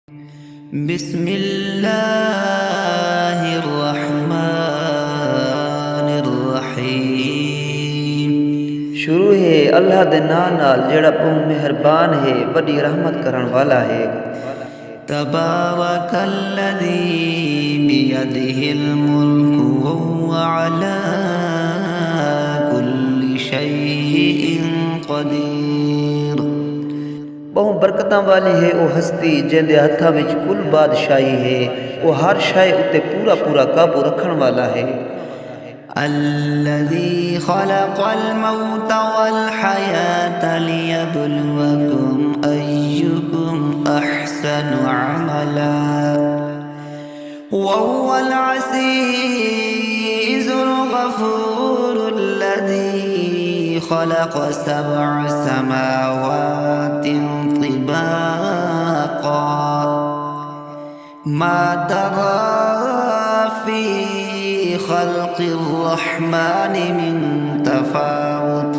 बिस्मिल्लाहिर्रहमानिर्रहीम। शुरू है अल्लाह दे नाम नाल जेड़ा बहुत मेहरबान है बड़ी रहमत करन वाला है। तबारकल्लज़ी बियदिहिल मुल्कु व हुवा अला कुल्लि शैइन क़दीर। बहु बरकतां वाली है वो हस्ती जिंदे हथा विच कुल बादशाही है। वो हर शाय उत्ते पूरा पूरा काबू रखण वाला है। अल्लज़ी खलक़ल मौत वल हयात लियब्लुवकुम अय्युकुम अहसनु अमला वहुवल अज़ीज़ुल गफूरुल लज़ी खलक़ सबअ समावातिन तिबाक़ा मा तरा फ़ी ख़ल्क़िर रहमानि मिन तफ़ावुत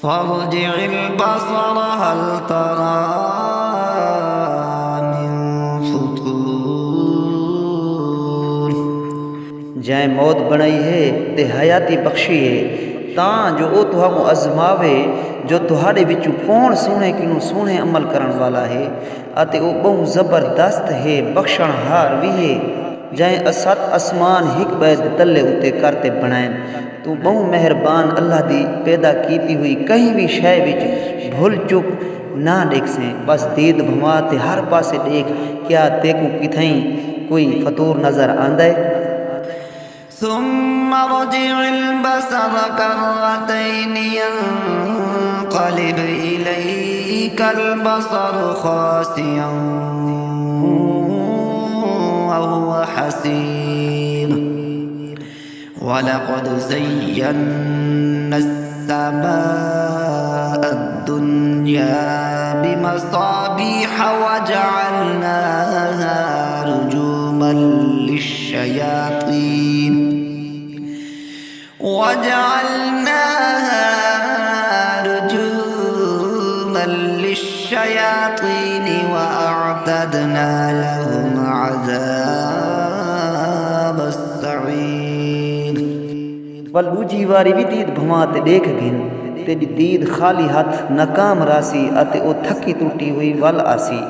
फ़र्जि'िल बसर हल तरा मिन फ़ुतूर। जै मौत बनाई है ते हयाती बख्शी है तां जो ओ तुहानू अजमावे जो तुहाडे विचों कौन सोहणे किनू सोहणे अमल करन वाला है अते ओ बहु जबरदस्त है बख्शणहार भी है। जै असत आसमान हिक बैद तले उत्ते करते बनाएन तू बहु मेहरबान अल्लाह दी पैदा कीती हुई कहीं भी शय विच भूल चुक ना देखसे। बस दीद भवा ते हर पासे देख क्या तेकू किथई कोई फतूर नजर आंदा है। ثم ارجع البصر كرتين ينقلب إليك البصر خاسئا وهو حسير ولقد زينا السماء الدنيا بمصابيح وجعلناها رجوما للشياطين وأعتدنا لهم عذاب السعير। वल दूजी वारी भी दीद भुआ ते देख गिन तेरी दीद खाली हाथ नाकाम रासी अते ओ थकी टूटी हुई वल आसी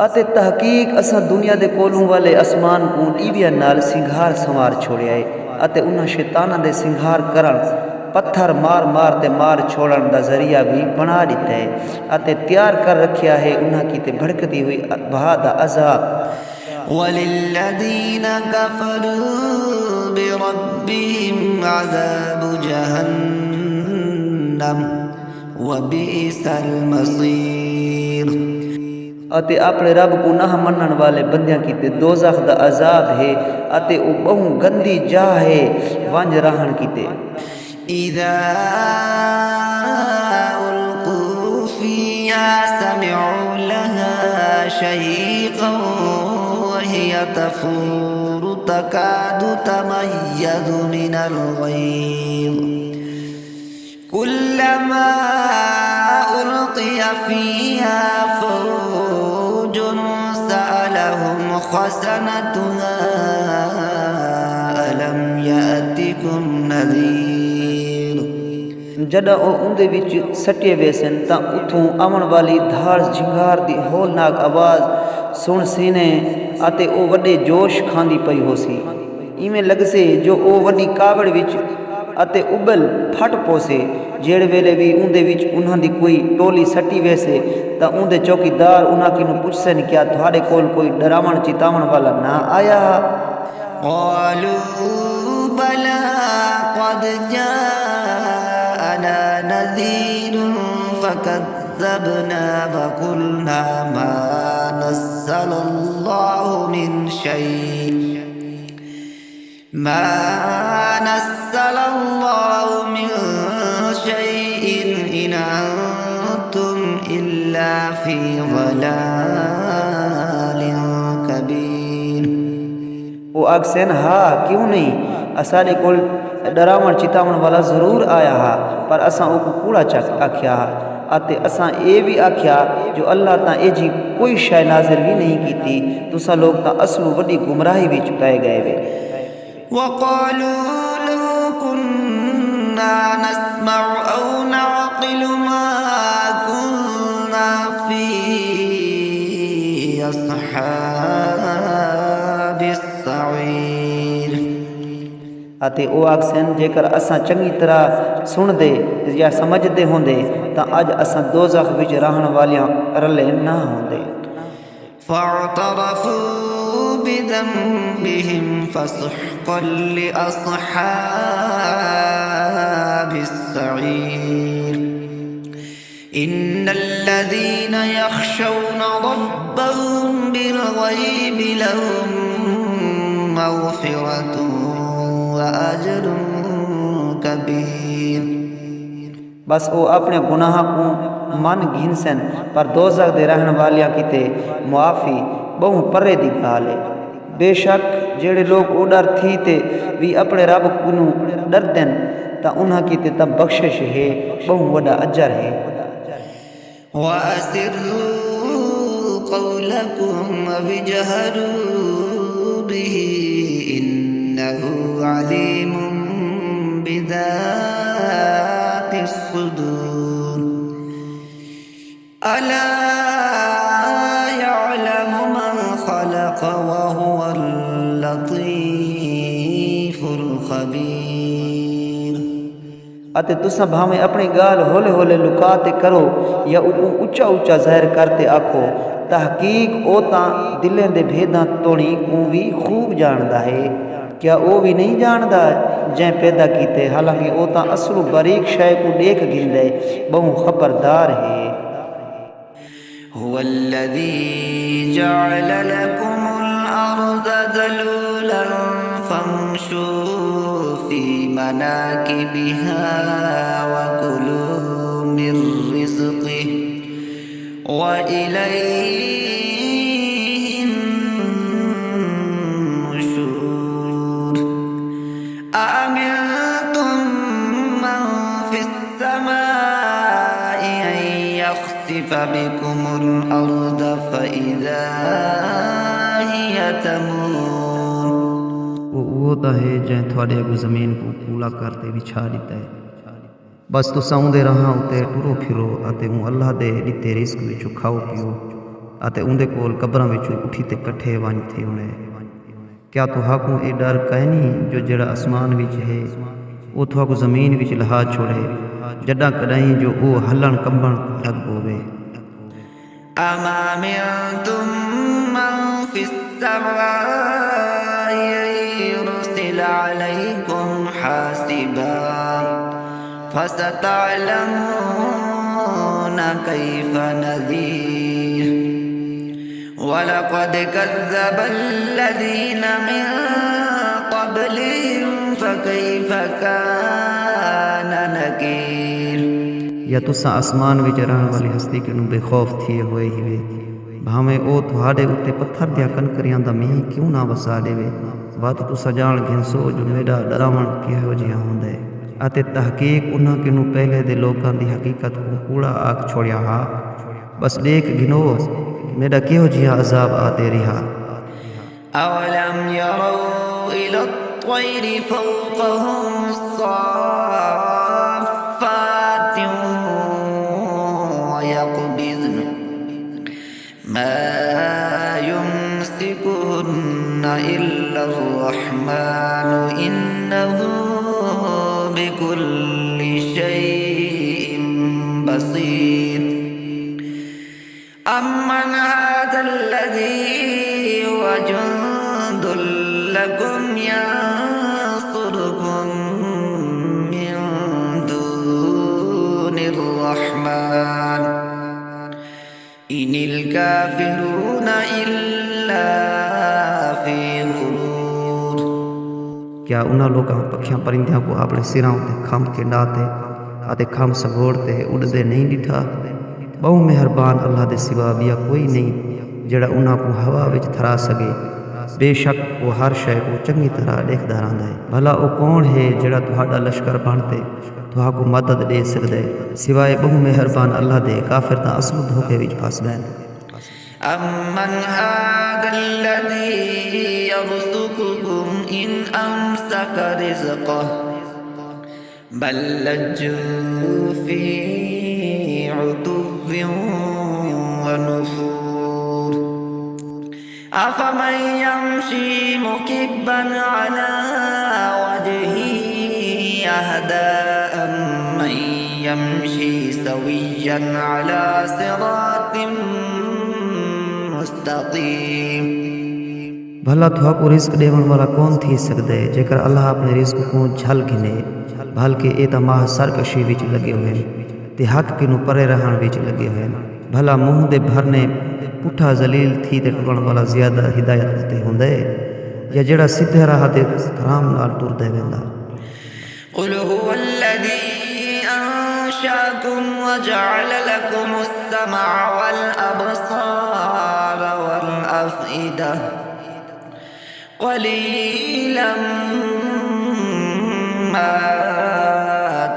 अते तहकीक असां दुनिया दे कोलों वाले आसमान को डीविया नाल सिंघार संवार छोड़िया है अते उन्हां शैताना दे सिंघार करण पत्थर मार मार ते मार छोड़न दा जरिया भी बना दिता है अते तैयार कर रखिया है उन्हां की ते भड़कती हुई बहा दा अज़ाब। वलिल्लज़ीन कफ़रू बिरब्बिहिम अज़ाबु जहन्नम व बिइसल मसीर। अते अपने रब को ना मनन वाले बंदियां की ते दोज़ख दा अज़ाब है अते ओ बहु गंदी जा है वंज रहन की ते। इज़ा उल्क़ू फ़ीहा समिअू लहा शहीक़न व हिय तफ़ूरु तकादु तमय्यज़ु मिनल ग़ैज़ कुल्लमा उल्क़िय फ़ीहा फ़ौजुन सअलहुम ख़ज़नतुहा अलम यातिकुम नज़ीर। जॾहिं ओ उंदे विच सटे वेसन तां उथों आवण वाली धाड़ झिंगार दी होलनाक आवाज़ सुण सीने अते ओ वॾे जोश खांदी पई होसी। इवें लगसे जो ओ वॾी कावड़ विच अते उबल फट पोसे जेड़े वेले भी उंदे विच उन्हां दी कोई टोली सटी वैसे तां उंदे चौकीदार उन्हां किनू पुछसन क्या तुहाडे कोल कोई डरावण चितावण वाला ना आया। क़ालू बला क़द जाअना नज़ीरुन फ़कज़्ज़बना वक़ुलना मा नज़्ज़लल्लाहु मिन शै'इन मा नज़्ज़लल्लाहु मिन शै'इन इन अंतुम इल्ला फ़ी ज़लालिन कबीर। वो अक्सन हा क्यों नहीं असाडे कोल डरावण चितावण वाला ज़रूर आया हा पर असां उको कूड़ा चक आख्या हा अते असां ये भी आख्या जो अल्लाह तां ए जी कोई शय नाज़िल भी नहीं की, तुसा लोग तां असलू वड्डी गुमराही विच पै गए वे। وقالوا لو كنا نسمع أو نعقل ما كنا في أصحاب السعير। अते ओ आखसन जेकर असां चंगी तरह सुनदे या समझदे होंदे तां अज असां दोज़ख विच रहण वालियां रले ना होंदे। فاعترفوا بذنبهم فسحقا لأصحاب السعير إن الذين يخشون ربهم بالغيب لهم مغفرة وأجر كبير। बस वो अपने गुनाह को मन घिनसन पर दोज़ख दे रहन वालियां किते मुआफ़ी बहु परे दी गाल है। बेशक जेड़े लोग ओडर थी ते भी अपने रब को डरदन ता उन्हां किते तब बख्शिश है बहु वड़ा अजर है। وأسروا قولكم وجهروا به إنه عليم بذات الصدور ألا يعلم من خلق وهو اللطيف الخبير। अते तुसा भावे अपनी गाल होले होले लुकाते करो या उको ऊंचा ऊंचा ज़ाहिर करते आखो, तहकीक ओ तां दिलें दे भेदां तोड़ी को भी खूब जानदा है। क्या वो भी नहीं जानदा जै पैदा कीते, हालांकि ओ तां असलू बारीक शय को देख गिंदे बहु खबरदार है। هو الذي جعل لكم الأرض ذلولا فامشوا في مناكبها وكلوا من رزقه وإليه النشور أأمنتم من في السماء أن يخسف بكم الأرض فإذا هي تمور। वो तो है जै थोड़े अगू ज़मीन को कूला करते विछा दिता है। बस तुसा उंदे राहां उत्ते टुरो फिरो अते हूँ अल्लाह दे दिते रिस्क विचों खाओ पियो अते उंदे कोल कब्रां विचों उठी ते कट्ठे वंज थे हुणे। क्या तुहाकू ए डर कहनी जो जड़ा आसमान विच है वो तुहाकू ज़मीन विच लहा छोड़े जड्डां कॾहिं जो वो हलण कंबण लग पोवे। أما أمنتم من في السماء يرسل عليكم حاسبا فستعلمون كيف نذير ولقد كذب الذين من قبلهم فكيف كان نكير। या तुसा आसमान विच रहण वाली हस्ती के बेखौफ थिए होए ही वे भावें ओ तुहाडे उत्ते पत्थर दियां कनकरियां दा मींह क्यों ना वसा देवे। बात तुसा जान घिनसो जो मेरा डरावण किहो जिहा हुंदे अते तहकीक उन्हां किनू पहले दे लोकां दी हकीकत को कूड़ा आख छोड़िया हा। बस देख गिनो मेरा किहो जिहा अजाब आते रिहा। أولم يروا إلى الطير فوقهم صافات ويقبضن ما يمسكهن إلا الرحمن إنه بكل شيء بصير أمن هذا الذي هو جند لكم ينصركم من دون الرحمن إن الكافرون إلا في غرور। क्या उन्हां लोकां पखियां परिंदियां को अपने सिरां उत्ते खंभ के डाते अते खंभ सगोड़ते उड़दे नहीं डिठा। बहु मेहरबान अल्लाह दे सिवा बिया कोई नहीं जड़ा उन्हां को हवा विच थरा सके बेशक वो हर शय को चंगी तरह देखदा रहिंदा है। भला वो कौन है जिहड़ा तुहाडा लश्कर बनते तुहाको मदद दे सकदा है सिवाय बहु मेहरबान अल्लाह दे। काफिर तां असलु धोखे विच फस गए। أمن هذا الذي يرزقكم إن أمسك رزقه بل لجوا في عتو ونفور أفمن يمشي مكبا على وجهه أهدى أمن يمشي سويا على صراط मुस्तकीम। भला तुहाको रिस्क देवन वाला कौन थी सकदे जेकर अल्लाह अपने रिस्क को झल गिने। भल के ए तां माह सरकशी विच लगे हुए ते हक किनू परे रहण विच लगे हुए। भला मुंह दे भरने पुठा जलील थी ते टुकण वाला ज्यादा हिदायत ते हुंदे या जेड़ा सीधे राह ते आराम नाल टुरदे वेंदा। قل هو الذي أنشأكم وجعل لكم السمع والأبصار والأفئدة قليلا ما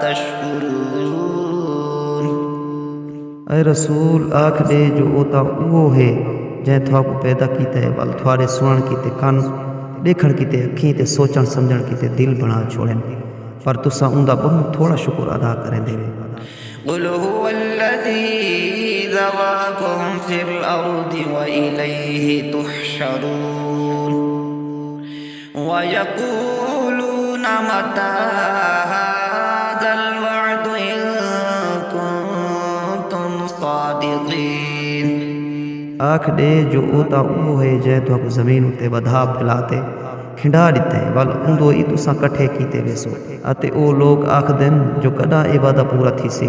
تشكرون। ऐ रसूल आख दे जो ओता उहो है जै तुहाको पैदा कीता है बल थुआरे सुणन कीते कान देखण कीते अखीं ते सोचण समझण कीते दिल बना छोड़न पर तुसा उंदा बहुत थोड़ा शुक्र अदा करेंदे वे। قل هو الذي ذراكم في الأرض وإليه تحشرون ويقولون متى هذا الوعد إن كنتم صادقين। आख दे जो ओता उहो है जै तुहाको ज़मीन उते वधा फैलाते खिंडा दिते वल उंदो ई तुसा कठे कीते वेसो अते ओ लोग आखदन जो कदा ए वादा पूरा थीसे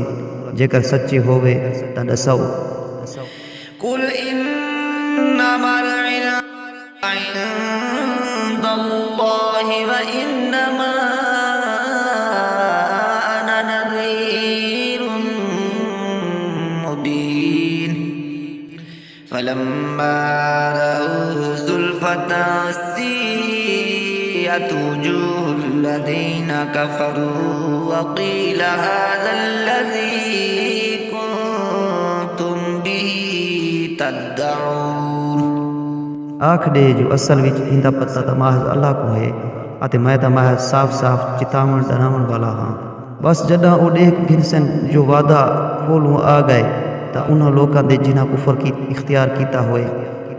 जेकर सच्चे होवे तां दसो। कुल इन्नमा العلم عند الله وإنما أنا نذير مبين فلما رأوه زلفة سيئت وجوه الذين كفروا وقيل هذا الذي كنتم به تدعون। आख दे जो असल विच इंदा पता तो महज अल्लाह को है अते मैं तो महज साफ साफ चितावण डरावण वाला हाँ। बस जदा वो देख घिनसन जो वादा खोलू आ गए तो उन्हों लोगों दे जिन्हें कुफर की इख्तियार किया होए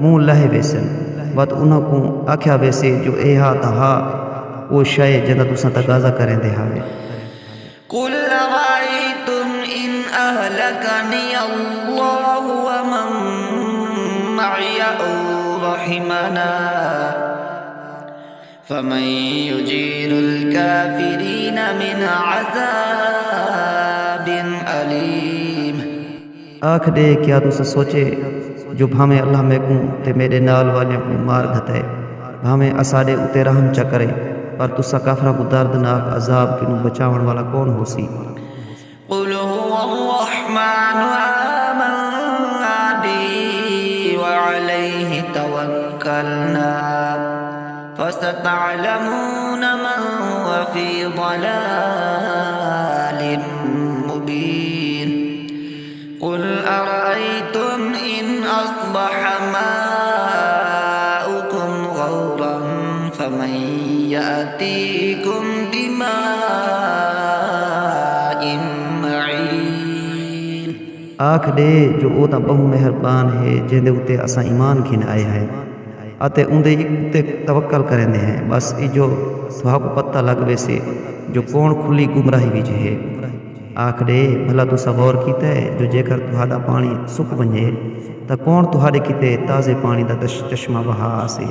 मुँह लहे वेसन बत उन्हों को आख्या वैसे जो ए हा ता हा वो शय जदा तुसा तकाजा करें दे हावे। कुल अरायतुम इन अहलकनी अल्लाहु व मन मअय औ रहिमना फमन युजीरुल काफिरीन मिन अज़ाबिन अलीम। आख दे क्या तुसा सोचे जो भावें अल्लाह में को ते मेरे नाल वाले को मार घते भावें असाडे उते रहम च करे पर तुसा काफरा को दर्दनाक अजाब किनू बचावन वाला कौन होसी। कुल हुवल्रहमान आमन्ना बिही व अलैहि तवक्कलना फसतअलमून मन हुव फी ضलालिन मुबीन। कुल अरअयतुम इन अस्बह माउकुम गौरन फमन यातीकुम बिमाइन मईन। आख दे जो ओ तां बहु मेहरबान है जिंदे उते असा ईमान खिन आए हैं अते उंदे उते तवक्कल करेंदे हैं। बस इजो तुहाको पता लग वैसे जो कौन खुली गुमराही विच है। आख दे भला तुसा गौर कीता है जो जेकर तुहाडा पानी सुक वञे तां कौन तुहाडे किते ताज़े पानी दा चश्मा बहा आसे।